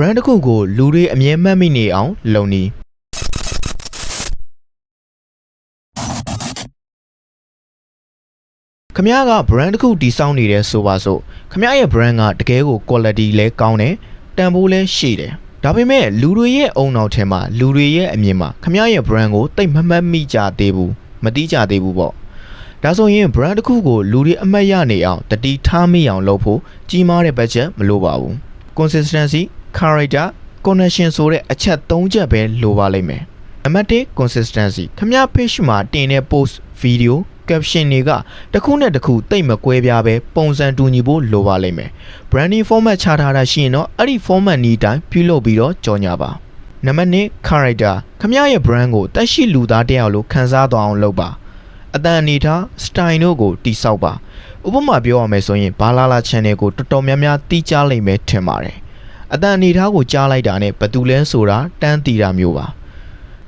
brand တစ်ခုကိုလူတွေအမြဲမှတ်မိနေအောင်လုပ်နည်းခမရက brand တစ်ခုတည်ဆောက်နေတယ်ဆိုပါစို့ခမရရဲ့ brand ကတကယ်ကို quality လဲကောင်းတယ်တန်ဖိုးလဲရှိတယ်ဒါပေမဲ့လူတွေရဲ့အုံနောက်ထဲမှာလူတွေရဲ့အမြင်မှာခမရရဲ့ brand ကိုတိတ်မမှတ်မိကြသေးဘူးမသိကြသေးဘူးပေါ့ဒါဆိုရင် brand တစ်ခုကိုလူတွေအမှတ်ရနေအောင်တတိထားမိအောင်လုပ်ဖို့ကြီးမားတဲ့ budget မလိုပါဘူး consistency character connection ဆိုတဲ့အချက်၃ချက်ပဲလိုပါလိမ့်မယ်နံပါတ်1 consistency ခမရ page မှာတင်တဲ့ post video caption တွေကတစ်ခုနဲ့တစ်ခုတိတ်မကွဲပြားပဲပုံစံတူညီဖို့လိုပါလိမ့်မယ် branding format ချထားတာရှိရင်တော့အဲ့ဒီ format နည်းတိုင်းပြုလုပ်ပြီးတော့ကြော်ညာပါနံပါတ်2 character ခမရရဲ့ brand ကိုတက်ရှိလူသားတယောက်လိုခန်းစားသွားအောင်လုပ်ပါအတန်အနေထား style တို့ကိုတိဆောက်ပါဥပမာပြောရမယ်ဆိုရင်ဘာလာလာ channel ကိုတော်တော်များများတီးကြလိမ့်မယ်ထင်ပါတယ်အတန်အနေထားကိုကြားလိုက်တာနဲ့ဘယ်သူလဲဆိုတာတန်းတီတာမျိုးပါ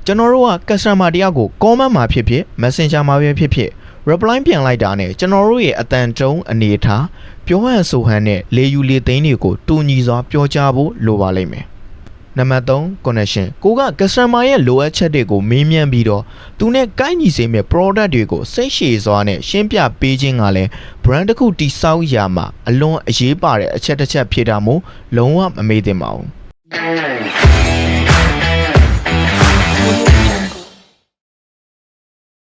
ကျွန်တော်တို့က customer တယောက်ကို comment မှာဖြစ်ဖြစ် messenger မှာပဲဖြစ်ဖြစ် reply ပြန်လိုက်တာနဲ့ကျွန်တော်တို့ရဲ့အတန်တုံးအနေထားပြောဟန်ဆိုဟန်နဲ့လေယူလေသိန်းတွေကိုတူညီစွာပြောကြားဖို့လိုပါလိမ့်မယ်နံပါတ်3 connection ကိုက customer ရဲ့လိုအပ်ချက်တွေကိုမေးမြန်းပြီးတော့သူနဲ့ကိုက်ညီစေမယ့် product တွေကိုစိတ်ရှည်စွာနဲ့ရှင်းပြပေးခြင်းကလည်း brand တစ်ခုတည်ဆောက်ရာမှာအလွန်အရေးပါတဲ့အချက်တစ်ချက်ဖြစ်တာမို့လုံးဝမမေ့သင့်ပါဘူး